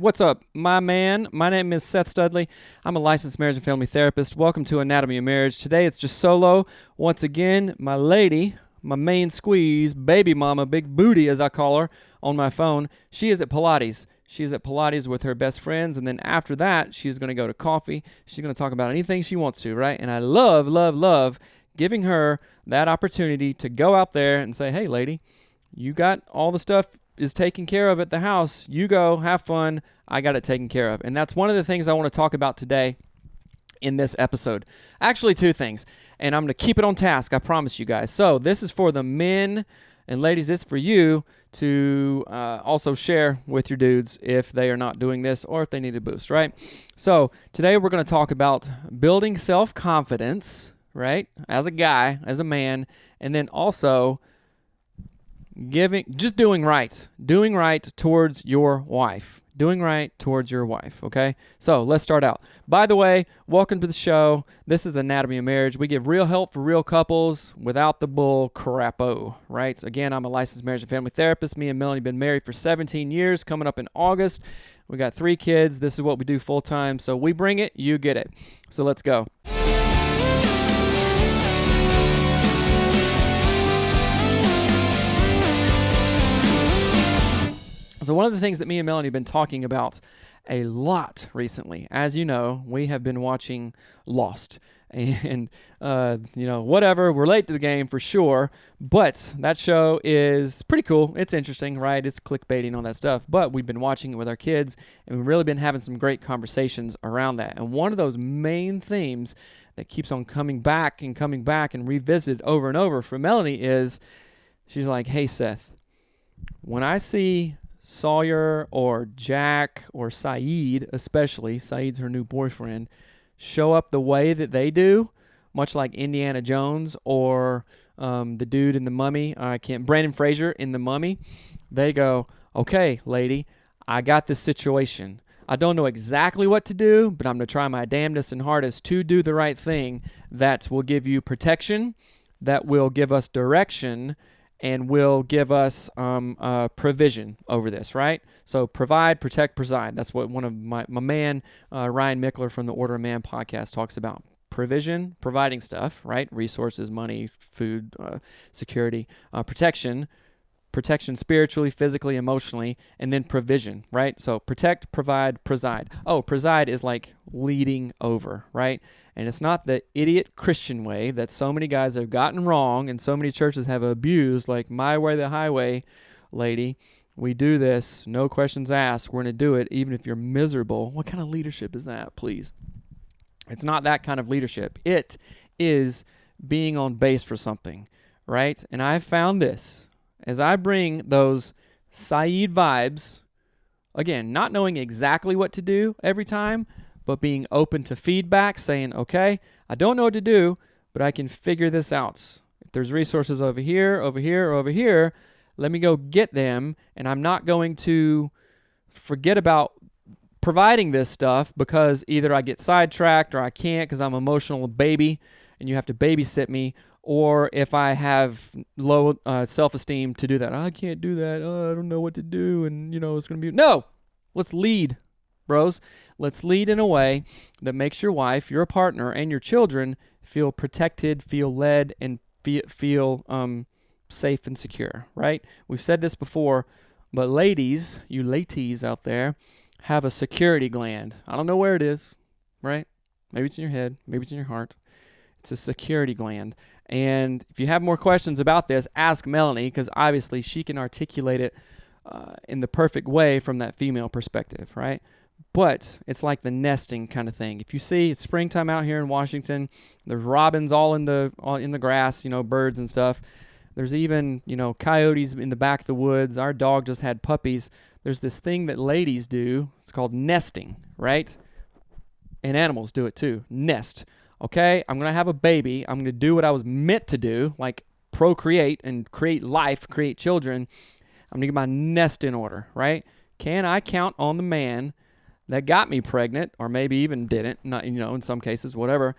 What's up, my man? My name is Seth Studley. I'm a licensed marriage and family therapist. Welcome to Anatomy of Marriage. Today it's just solo. Once again, my lady, my main squeeze, baby mama, big booty as I call her on my phone, she is at Pilates. She's at Pilates with her best friends, and then after that, she's going to go to coffee. She's going to talk about anything she wants to, right? And I love giving her that opportunity to go out there and say, hey, lady, you got all the stuff is taken care of at the house. You go, have fun. I got it taken care of. And that's one of the things I want to talk about today in this episode. Actually, two things. And I'm going to keep it on task, I promise you guys. So this is for the men, and ladies, this is for you to also share with your dudes if they are not doing this or if they need a boost, right? So today we're going to talk about building self-confidence, right? As a guy, as a man, and then also doing right towards your wife. Doing right towards your wife, okay? So let's start out. By the way, welcome to the show. This is Anatomy of Marriage. We give real help for real couples without the bull crapo, right? Again, I'm a licensed marriage and family therapist. Me and Melanie have been married for 17 years, coming up in August. We got 3 kids. This is what we do full time. So we bring it, you get it. So let's go. So one of the things that me and Melanie have been talking about a lot recently, as you know, we have been watching Lost. And, whatever, we're late to the game for sure, but that show is pretty cool. It's interesting, right? It's clickbaiting and all that stuff, but we've been watching it with our kids, and we've really been having some great conversations around that. And one of those main themes that keeps on coming back and revisited over and over for Melanie is, she's like, hey, Seth, when I see Sawyer or Jack or Saeed, especially, Saeed's her new boyfriend, show up the way that they do, much like Indiana Jones or the dude in The Mummy, Brandon Fraser in The Mummy, they go, okay, lady, I got this situation. I don't know exactly what to do, but I'm going to try my damnedest and hardest to do the right thing that will give you protection, that will give us direction, and will give us provision over this, right? So provide, protect, preside. That's what one of my man, Ryan Mickler from the Order of Man podcast talks about. Provision, providing stuff, right? Resources, money, food, security. Protection spiritually, physically, emotionally, and then provision, right? So protect, provide, preside. Oh, preside is like leading over, right? And it's not the idiot Christian way that so many guys have gotten wrong and so many churches have abused, like my way, the highway, lady. We do this, no questions asked. We're going to do it even if you're miserable. What kind of leadership is that, please? It's not that kind of leadership. It is being on base for something, right? And I've found this. As I bring those Saeed vibes, again, not knowing exactly what to do every time, but being open to feedback, saying, okay, I don't know what to do, but I can figure this out. If there's resources over here, or over here, let me go get them, and I'm not going to forget about providing this stuff because either I get sidetracked or I can't because I'm an emotional baby and you have to babysit me, or if I have low self-esteem to do that. I can't do that. I don't know what to do, and, it's going to be... No! Let's lead, bros. Let's lead in a way that makes your wife, your partner, and your children feel protected, feel led, and feel safe and secure, right? We've said this before, but ladies, you ladies out there, have a security gland. I don't know where it is, right? Maybe it's in your head. Maybe it's in your heart. It's a security gland. And if you have more questions about this, ask Melanie, because obviously she can articulate it in the perfect way from that female perspective, right? But it's like the nesting kind of thing. If you see it's springtime out here in Washington, there's robins all in the grass, birds and stuff. There's even, coyotes in the back of the woods. Our dog just had puppies. There's this thing that ladies do. It's called nesting, right? And animals do it too. Nest. Okay, I'm going to have a baby. I'm going to do what I was meant to do, like procreate and create life, create children. I'm going to get my nest in order, right? Can I count on the man that got me pregnant, or maybe even didn't, not, in some cases, whatever,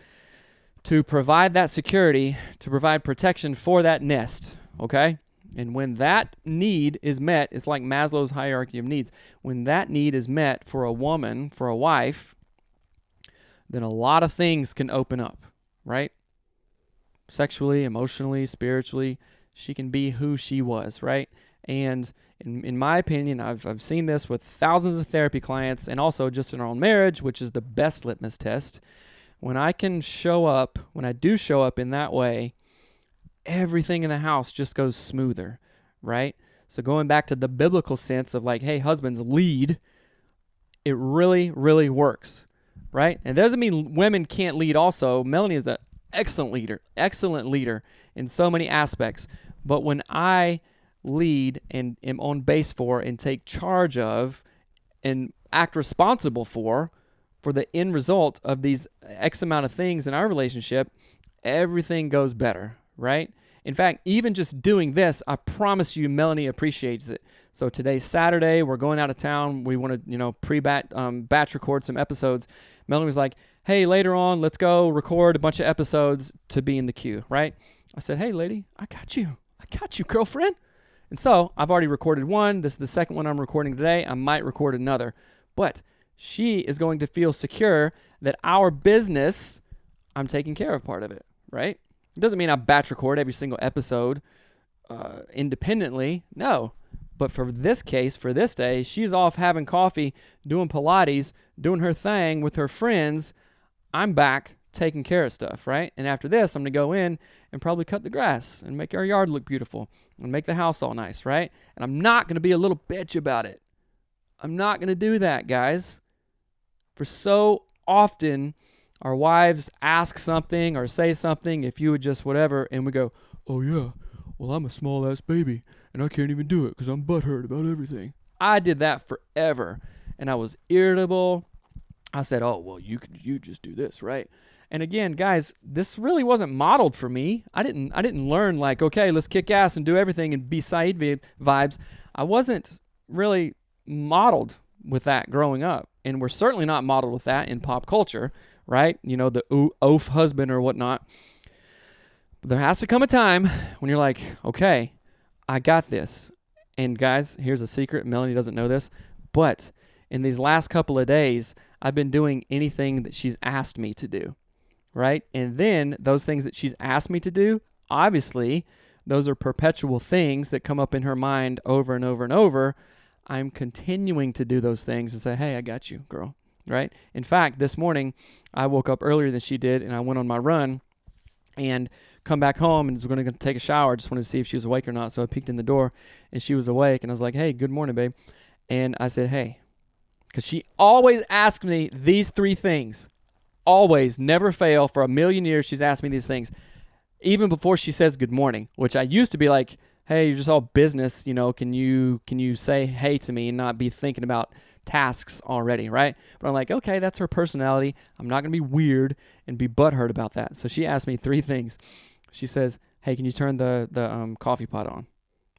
to provide that security, to provide protection for that nest, okay? And when that need is met, it's like Maslow's hierarchy of needs. When that need is met for a woman, for a wife, then a lot of things can open up, right? Sexually, emotionally, spiritually, she can be who she was, right? And in my opinion, I've seen this with thousands of therapy clients and also just in our own marriage, which is the best litmus test. When I can show up, when I do show up in that way, everything in the house just goes smoother, right? So going back to the biblical sense of like, hey, husbands, lead, it really, really works, right? And it doesn't mean women can't lead also. Melanie is an excellent leader in so many aspects. But when I lead and am on base for and take charge of and act responsible for the end result of these X amount of things in our relationship, everything goes better, right? In fact, even just doing this, I promise you, Melanie appreciates it. So today's Saturday, we're going out of town. We want to, batch record some episodes. Melanie was like, hey, later on, let's go record a bunch of episodes to be in the queue, right? I said, hey, lady, I got you, girlfriend. And so I've already recorded one. This is the second one I'm recording today. I might record another. But she is going to feel secure that our business, I'm taking care of part of it, right? It doesn't mean I batch record every single episode independently. No. But for this case, for this day, she's off having coffee, doing Pilates, doing her thing with her friends. I'm back taking care of stuff, right? And after this, I'm going to go in and probably cut the grass and make our yard look beautiful and make the house all nice, right? And I'm not going to be a little bitch about it. I'm not going to do that, guys. For so often, our wives ask something or say something, if you would just whatever, and we go, oh yeah, well, I'm a small-ass baby, and I can't even do it because I'm butthurt about everything. I did that forever, and I was irritable. I said, oh, well, you just do this, right? And again, guys, this really wasn't modeled for me. I didn't learn like, okay, let's kick ass and do everything and be Saeed vibes. I wasn't really modeled with that growing up. And we're certainly not modeled with that in pop culture, right? You know, the oaf husband or whatnot. But there has to come a time when you're like, okay, I got this. And guys, here's a secret. Melanie doesn't know this. But in these last couple of days, I've been doing anything that she's asked me to do, right? And then those things that she's asked me to do, obviously, those are perpetual things that come up in her mind over and over and over. I'm continuing to do those things and say, hey, I got you, girl, right? In fact, this morning, I woke up earlier than she did, and I went on my run and come back home and was going to take a shower. I just wanted to see if she was awake or not. So I peeked in the door, and she was awake, and I was like, hey, good morning, babe. And I said, hey, because she always asks me these three things. Always, never fail. For a million years, she's asked me these things. Even before she says good morning, which I used to be like, hey, you're just all business, can you say hey to me and not be thinking about tasks already, right? But I'm like, okay, that's her personality. I'm not going to be weird and be butthurt about that. So she asked me three things. She says, hey, can you turn the coffee pot on,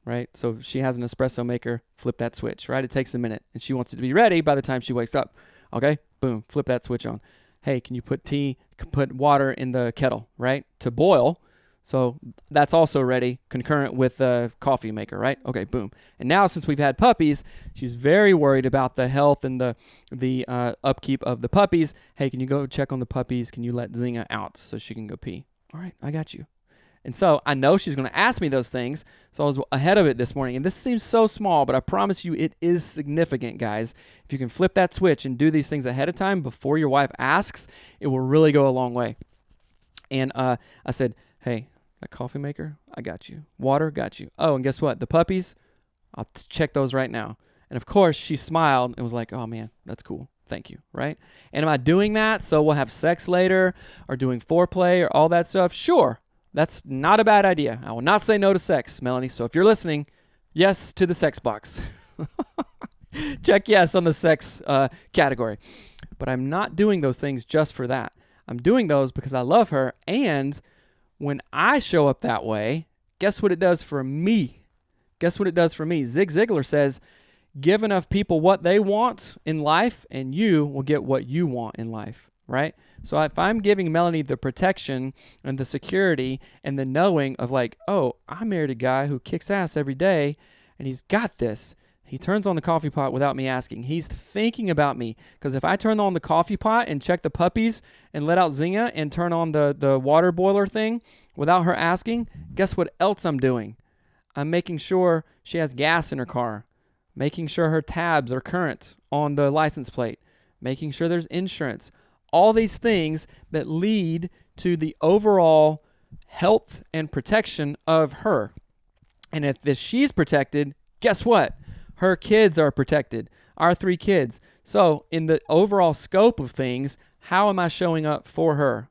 right? So she has an espresso maker, flip that switch, right? It takes a minute, and she wants it to be ready by the time she wakes up. Okay, boom, flip that switch on. Hey, can you put water in the kettle, right, to boil? So that's also ready, concurrent with the coffee maker, right? Okay, boom. And now since we've had puppies, she's very worried about the health and the upkeep of the puppies. Hey, can you go check on the puppies? Can you let Zinga out so she can go pee? All right, I got you. And so I know she's going to ask me those things, so I was ahead of it this morning. And this seems so small, but I promise you it is significant, guys. If you can flip that switch and do these things ahead of time before your wife asks, it will really go a long way. And I said, hey, that coffee maker, I got you. Water, got you. Oh, and guess what? The puppies, I'll check those right now. And of course, she smiled and was like, oh man, that's cool. Thank you, right? And am I doing that so we'll have sex later or doing foreplay or all that stuff? Sure. That's not a bad idea. I will not say no to sex, Melanie. So if you're listening, yes to the sex box. Check yes on the sex category. But I'm not doing those things just for that. I'm doing those because I love her. And when I show up that way, guess what it does for me? Guess what it does for me? Zig Ziglar says, give enough people what they want in life, and you will get what you want in life. right? So if I'm giving Melanie the protection and the security and the knowing of like, oh, I married a guy who kicks ass every day and he's got this. He turns on the coffee pot without me asking. He's thinking about me. Because if I turn on the coffee pot and check the puppies and let out Zinga and turn on the water boiler thing without her asking, guess what else I'm doing? I'm making sure she has gas in her car, making sure her tabs are current on the license plate, making sure there's insurance. All these things that lead to the overall health and protection of her. And if she's protected, guess what? Her kids are protected, our 3 kids. So in the overall scope of things, how am I showing up for her?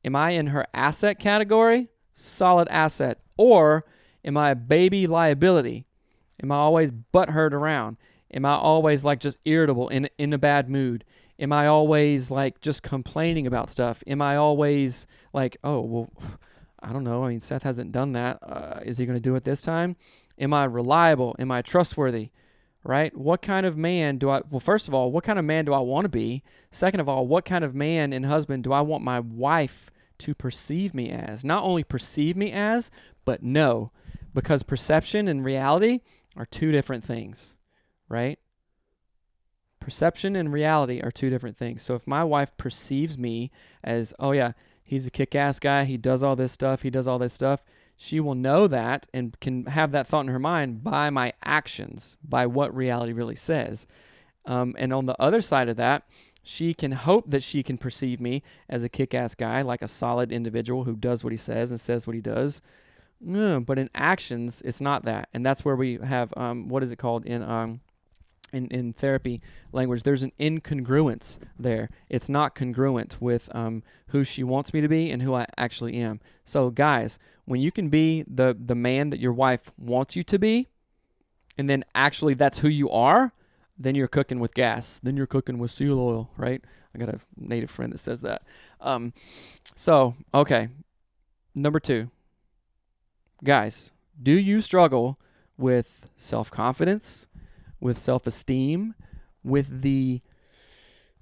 Am I in her asset category? Solid asset. Or am I a baby liability? Am I always butthurt around? Am I always like just irritable, in a bad mood? Am I always like just complaining about stuff? Am I always like, oh, well, I don't know. I mean, Seth hasn't done that. Is he going to do it this time? Am I reliable? Am I trustworthy? Right? What kind of man first of all, what kind of man do I want to be? Second of all, what kind of man and husband do I want my wife to perceive me as? Not only perceive me as, but know. Because perception and reality are 2 different things, right? Perception and reality are 2 different things. So if my wife perceives me as, oh yeah, he's a kick-ass guy, he does all this stuff, she will know that and can have that thought in her mind by my actions, by what reality really says. And on the other side of that, she can hope that she can perceive me as a kick-ass guy, like a solid individual who does what he says and says what he does. But in actions, it's not that. And that's where we have, what is it called in therapy language? There's an incongruence there. It's not congruent with who she wants me to be and who I actually am. So guys, when you can be the man that your wife wants you to be, and then actually that's who you are, then you're cooking with gas. Then you're cooking with seal oil, right? I got a native friend that says that. Okay. Number 2. Guys, do you struggle with self-confidence, with self-esteem, with the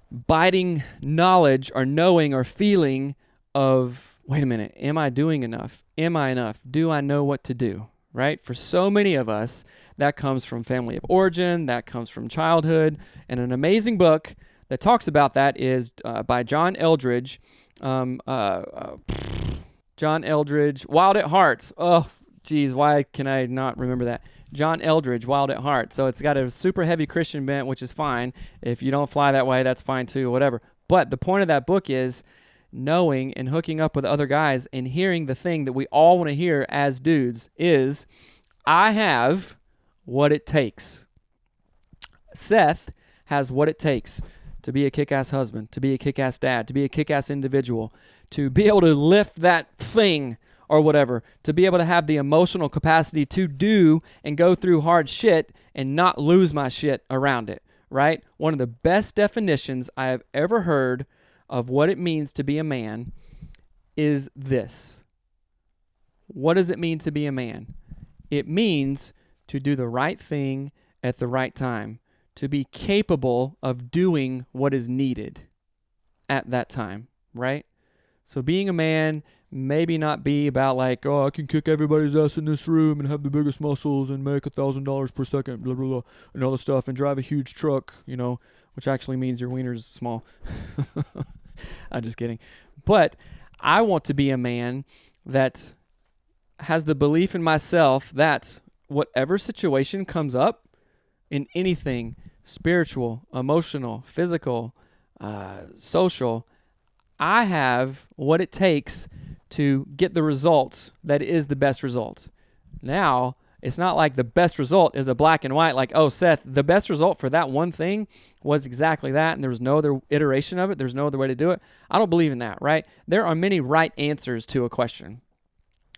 biting knowledge or knowing or feeling of, wait a minute, am I doing enough? Am I enough? Do I know what to do? Right? For so many of us, that comes from family of origin, that comes from childhood, and an amazing book that talks about that is by John Eldredge. John Eldredge, Wild at Heart. Oh, geez, why can I not remember that? John Eldredge, Wild at Heart. So it's got a super heavy Christian bent, which is fine. If you don't fly that way, that's fine too, whatever. But the point of that book is knowing and hooking up with other guys and hearing the thing that we all want to hear as dudes is, I have what it takes. Seth has what it takes to be a kick-ass husband, to be a kick-ass dad, to be a kick-ass individual, to be able to lift that thing or whatever, to be able to have the emotional capacity to do and go through hard shit and not lose my shit around it, right? One of the best definitions I have ever heard of what it means to be a man is this. What does it mean to be a man? It means to do the right thing at the right time, to be capable of doing what is needed at that time, right? So being a man maybe not be about like, oh, I can kick everybody's ass in this room and have the biggest muscles and make $1,000 per second, blah, blah, blah, and all this stuff, and drive a huge truck, which actually means your wiener's small. I'm just kidding. But I want to be a man that has the belief in myself that whatever situation comes up in anything, spiritual, emotional, physical, social, I have what it takes to get the results that is the best result. Now, it's not like the best result is a black and white, like, oh, Seth, the best result for that one thing was exactly that, and there was no other iteration of it. There's no other way to do it. I don't believe in that, right? There are many right answers to a question,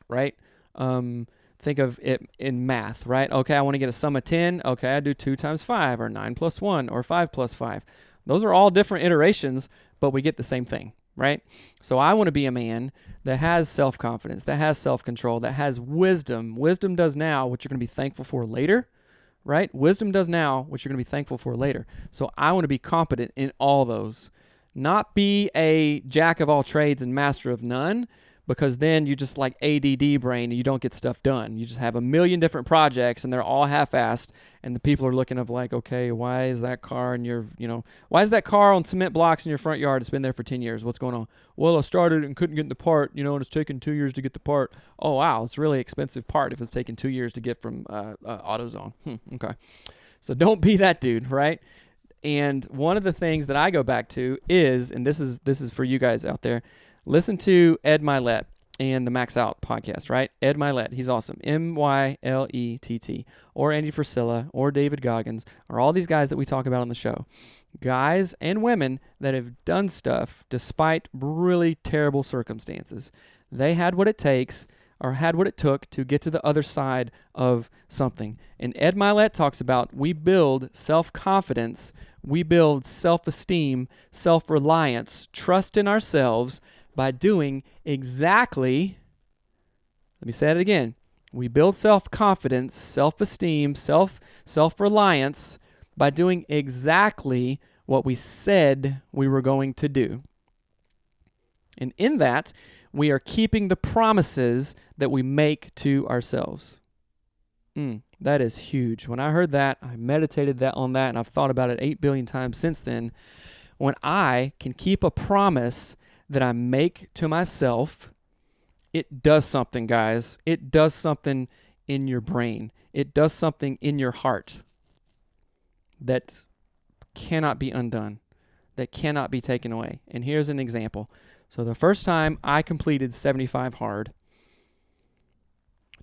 right? Think of it in math, right? Okay, I want to get a sum of 10. Okay, I do 2 times 5, or 9 plus 1, or 5 plus 5. Those are all different iterations, but we get the same thing, right? So I want to be a man that has self-confidence, that has self-control, that has wisdom. Wisdom does now what you're going to be thankful for later, right? Wisdom does now what you're going to be thankful for later. So I want to be competent in all those. Not be a jack of all trades and master of none, because then you just like ADD brain and you don't get stuff done. You just have a million different projects and they're all half-assed, and the people are looking of like, okay, why is that car why is that car on cement blocks in your front yard? It's been there for 10 years. What's going on? Well, I started and couldn't get the part, and it's taken 2 years to get the part. Oh, wow, it's a really expensive part if it's taken 2 years to get from AutoZone. Okay. So don't be that dude, right? And one of the things that I go back to is, and this is for you guys out there, listen to Ed Milet and the Max Out podcast, right? Ed Milet, he's awesome. Mylett. Or Andy Frisella or David Goggins, or all these guys that we talk about on the show. Guys and women that have done stuff despite really terrible circumstances. They had what it takes, or had what it took to get to the other side of something. And Ed Milet talks about we build self-confidence, we build self-esteem, self-reliance, trust in ourselves by doing exactly, let me say it again, we build self-confidence, self-esteem, self-reliance by doing exactly what we said we were going to do. And in that, we are keeping the promises that we make to ourselves. That is huge. When I heard that, I meditated on that, and I've thought about it 8 billion times since then. When I can keep a promise that I make to myself, it does something, guys. It does something in your brain. It does something in your heart that cannot be undone, that cannot be taken away. And here's an example. So the first time I completed 75 hard,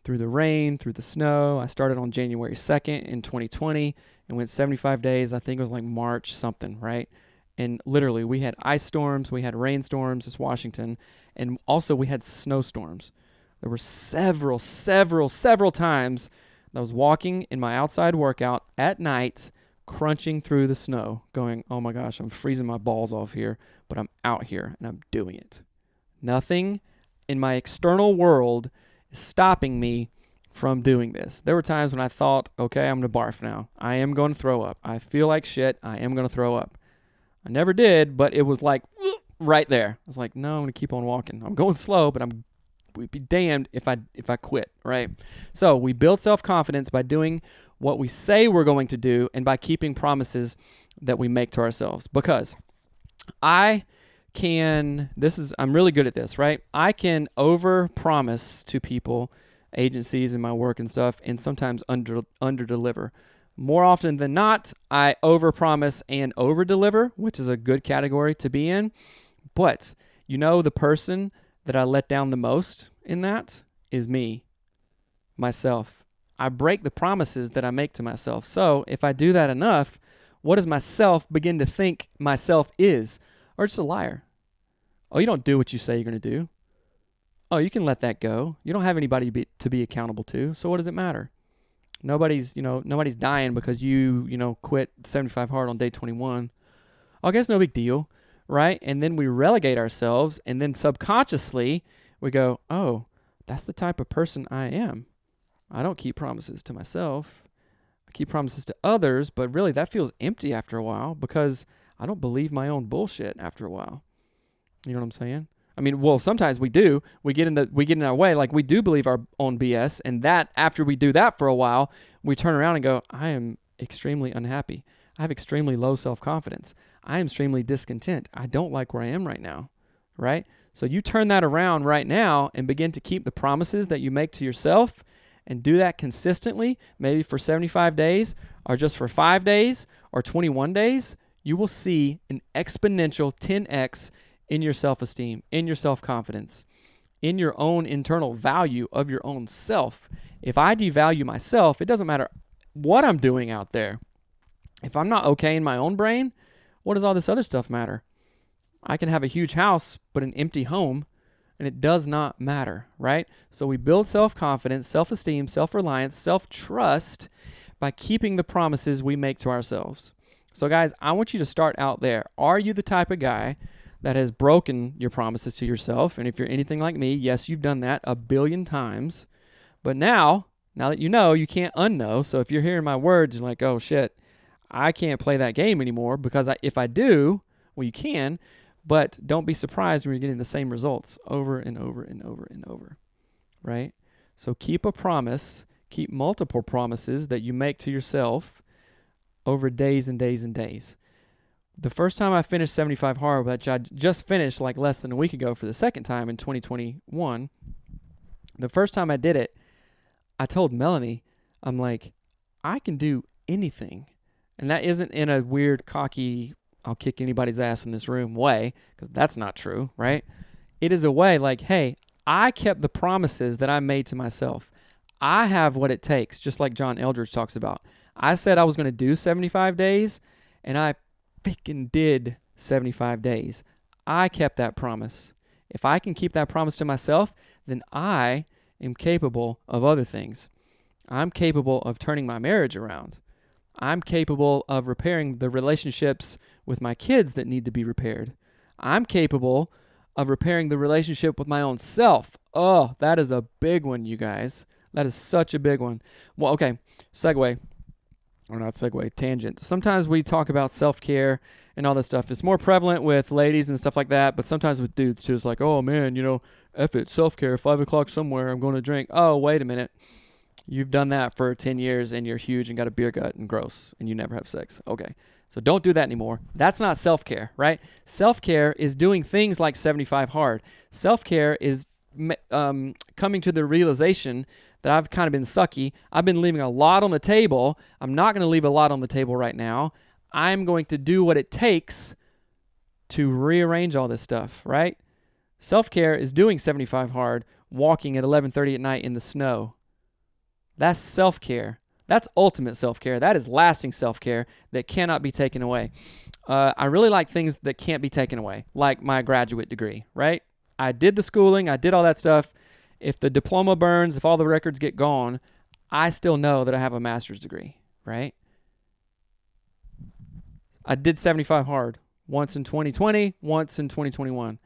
through the rain, through the snow, I started on January 2nd in 2020 and went 75 days. I think it was like March something, right? And literally we had ice storms, we had rainstorms, it's Washington, and also we had snowstorms. There were several times that I was walking in my outside workout at night, crunching through the snow, going, oh my gosh, I'm freezing my balls off here, but I'm out here and I'm doing it. Nothing in my external world is stopping me from doing this. There were times when I thought, okay, I'm going to barf now. I am going to throw up. I feel like shit. I am going to throw up. I never did, but it was like right there. I was like, no, I'm going to keep on walking. I'm going slow, but we'd be damned if I quit, right? So we build self-confidence by doing what we say we're going to do and by keeping promises that we make to ourselves. Because I'm really good at this, right? I can over-promise to people, agencies in my work and stuff, and sometimes under-deliver. More often than not, I over-promise and over-deliver, which is a good category to be in. But the person that I let down the most in that is me, myself. I break the promises that I make to myself. So if I do that enough, what does myself begin to think myself is? Or just a liar. Oh, you don't do what you say you're going to do. Oh, you can let that go. You don't have anybody to be accountable to. So what does it matter? Nobody's dying because you quit 75 hard on day 21. I guess no big deal, right? And then we relegate ourselves, and then subconsciously we go, oh, that's the type of person I am. I don't keep promises to myself. I keep promises to others, but really that feels empty after a while because I don't believe my own bullshit after a while. You know what I'm saying? I mean, well, sometimes we do. We get in our way. Like we do believe our own BS, and that after we do that for a while, we turn around and go, I am extremely unhappy. I have extremely low self-confidence. I am extremely discontent. I don't like where I am right now, right? So you turn that around right now and begin to keep the promises that you make to yourself and do that consistently, maybe for 75 days or just for 5 days or 21 days, you will see an exponential 10x in your self-esteem, in your self-confidence, in your own internal value of your own self. If I devalue myself, it doesn't matter what I'm doing out there. If I'm not okay in my own brain, what does all this other stuff matter? I can have a huge house, but an empty home, and it does not matter, right? So we build self-confidence, self-esteem, self-reliance, self-trust by keeping the promises we make to ourselves. So guys, I want you to start out there. Are you the type of guy that has broken your promises to yourself? And if you're anything like me, yes, you've done that a billion times. But now that you know, you can't unknow. So if you're hearing my words, you're like, oh shit, I can't play that game anymore because if I do, well, you can, But don't be surprised when you're getting the same results over and over and over and over, right? So keep a promise, keep multiple promises that you make to yourself over days and days and days. The first time I finished 75 Hard, which I just finished like less than a week ago for the second time in 2021, the first time I did it, I told Melanie, I'm like, I can do anything. And that isn't in a weird, cocky, I'll kick anybody's ass in this room way, because that's not true, right? It is a way like, hey, I kept the promises that I made to myself. I have what it takes, just like John Eldridge talks about. I said I was going to do 75 days, and I freaking did 75 days. I kept that promise. If I can keep that promise to myself, then I am capable of other things. I'm capable of turning my marriage around. I'm capable of repairing the relationships with my kids that need to be repaired. I'm capable of repairing the relationship with my own self. Oh, that is a big one, you guys. That is such a big one. Well, okay, segue. Or not segue, tangent. Sometimes we talk about self-care and all this stuff. It's more prevalent with ladies and stuff like that, but sometimes with dudes too. It's like, oh man, F it, self-care, 5 o'clock somewhere, I'm going to drink. Oh, wait a minute. You've done that for 10 years and you're huge and got a beer gut and gross and you never have sex. Okay, so don't do that anymore. That's not self-care, right? Self-care is doing things like 75 Hard. Self-care is coming to the realization that I've kind of been sucky. I've been leaving a lot on the table. I'm not going to leave a lot on the table right now. I'm going to do what it takes to rearrange all this stuff, right? Self-care is doing 75 Hard, walking at 11:30 at night in the snow. That's self-care. That's ultimate self-care. That is lasting self-care that cannot be taken away. I really like things that can't be taken away, like my graduate degree, right? I did the schooling. I did all that stuff. If the diploma burns, if all the records get gone, I still know that I have a master's degree, right? I did 75 Hard once in 2020, once in 2021.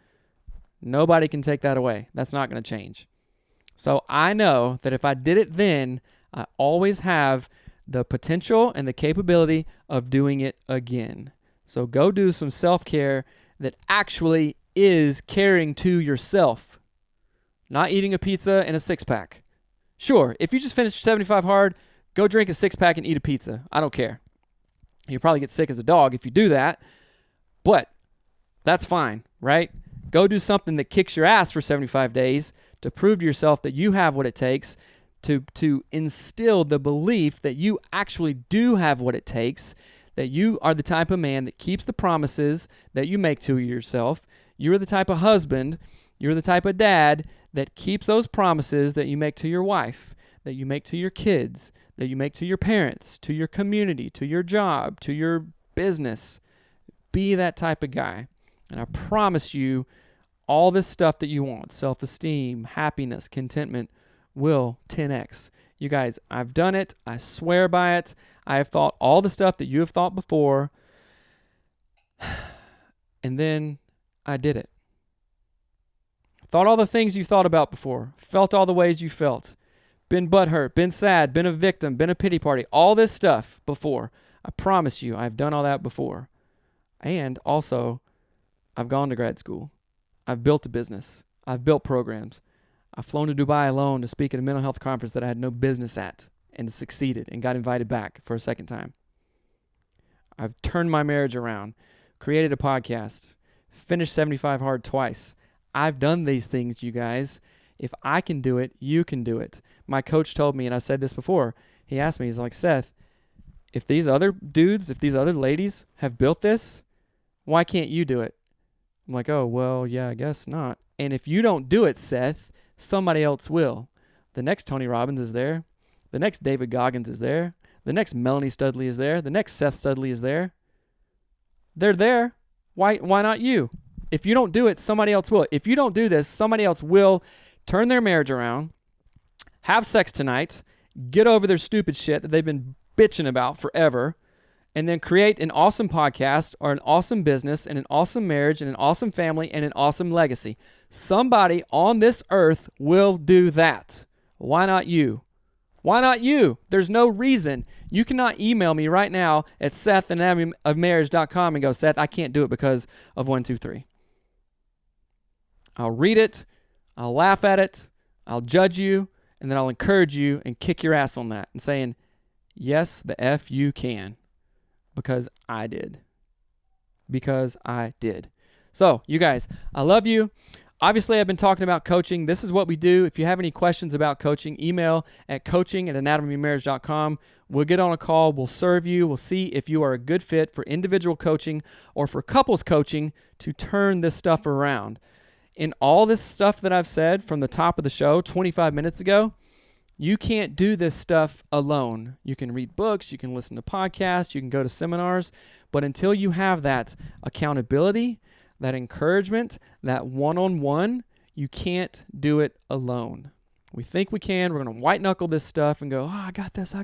Nobody can take that away. That's not going to change. So I know that if I did it then, I always have the potential and the capability of doing it again. So go do some self-care that actually is caring to yourself. Not eating a pizza and a six-pack. Sure, if you just finished 75 Hard, go drink a six-pack and eat a pizza. I don't care. You'll probably get sick as a dog if you do that, but that's fine, right? Go do something that kicks your ass for 75 days to prove to yourself that you have what it takes, to instill the belief that you actually do have what it takes, that you are the type of man that keeps the promises that you make to yourself. You're the type of husband, you're the type of dad that keeps those promises that you make to your wife, that you make to your kids, that you make to your parents, to your community, to your job, to your business. Be that type of guy. And I promise you, all this stuff that you want, self-esteem, happiness, contentment, will 10x. You guys, I've done it. I swear by it. I have thought all the stuff that you have thought before, and then I did it. Thought all the things you thought about before, felt all the ways you felt, been butthurt, been sad, been a victim, been a pity party, all this stuff before. I promise you, I've done all that before. And also, I've gone to grad school. I've built a business. I've built programs. I've flown to Dubai alone to speak at a mental health conference that I had no business at and succeeded and got invited back for a second time. I've turned my marriage around, created a podcast, finished 75 Hard twice. I've done these things, you guys. If I can do it, you can do it. My coach told me, and I said this before, he asked me, he's like, Seth, if these other dudes, if these other ladies have built this, why can't you do it? I'm like, oh, well, yeah, I guess not. And if you don't do it, Seth, somebody else will. The next Tony Robbins is there. The next David Goggins is there. The next Melanie Studley is there. The next Seth Studley is there. They're there. Why not you? If you don't do it, somebody else will. If you don't do this, somebody else will turn their marriage around, have sex tonight, get over their stupid shit that they've been bitching about forever, and then create an awesome podcast or an awesome business and an awesome marriage and an awesome family and an awesome legacy. Somebody on this earth will do that. Why not you? Why not you? There's no reason. You cannot email me right now at seth@anatomyofmarriage.com and go, Seth, I can't do it because of 1, 2, 3. I'll read it, I'll laugh at it, I'll judge you, and then I'll encourage you and kick your ass on that and saying, yes, the F you can, because I did. Because I did. So, you guys, I love you. Obviously, I've been talking about coaching. This is what we do. If you have any questions about coaching, email at coaching@anatomymarriage.com. We'll get on a call. We'll serve you. We'll see if you are a good fit for individual coaching or for couples coaching to turn this stuff around. In all this stuff that I've said from the top of the show 25 minutes ago, you can't do this stuff alone. You can read books, you can listen to podcasts, you can go to seminars, but until you have that accountability, that encouragement, that one-on-one, you can't do it alone. We think we can. We're going to white-knuckle this stuff and go, oh, I got this.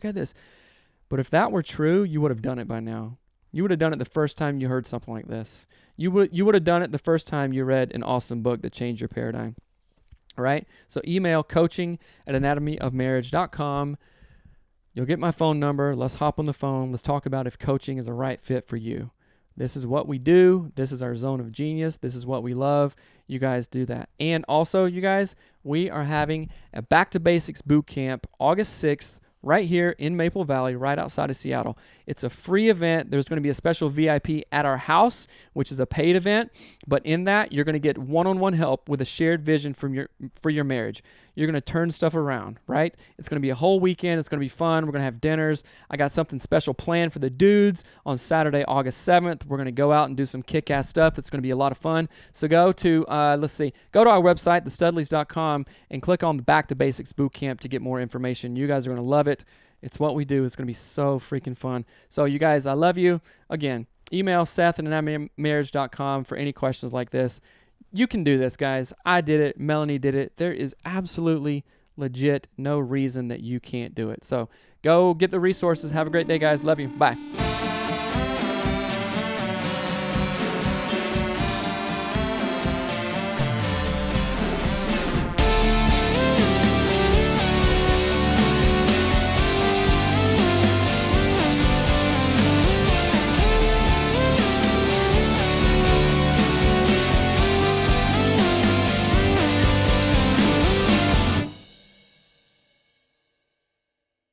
But if that were true, you would have done it by now. You would have done it the first time you heard something like this. You would have done it the first time you read an awesome book that changed your paradigm. All right? So email coaching@anatomyofmarriage.com. You'll get my phone number. Let's hop on the phone. Let's talk about if coaching is a right fit for you. This is what we do. This is our zone of genius. This is what we love. You guys do that. And also, you guys, we are having a Back to Basics Bootcamp August 6th right here in Maple Valley, right outside of Seattle. It's a free event. There's going to be a special VIP at our house, which is a paid event. But in that, you're going to get one-on-one help with a shared vision for your marriage. You're going to turn stuff around, right? It's going to be a whole weekend. It's going to be fun. We're going to have dinners. I got something special planned for the dudes on Saturday, August 7th. We're going to go out and do some kick-ass stuff. It's going to be a lot of fun. So go to, go to our website, thestudleys.com, and click on the Back to Basics Bootcamp to get more information. You guys are going to love it. It's what we do. It's going to be so freaking fun. So you guys, I love you. Again, email Seth@anatomymarriage.com for any questions like this. You can do this, guys. I did it. Melanie did it. There is absolutely legit no reason that you can't do it. So go get the resources. Have a great day, guys. Love you. Bye.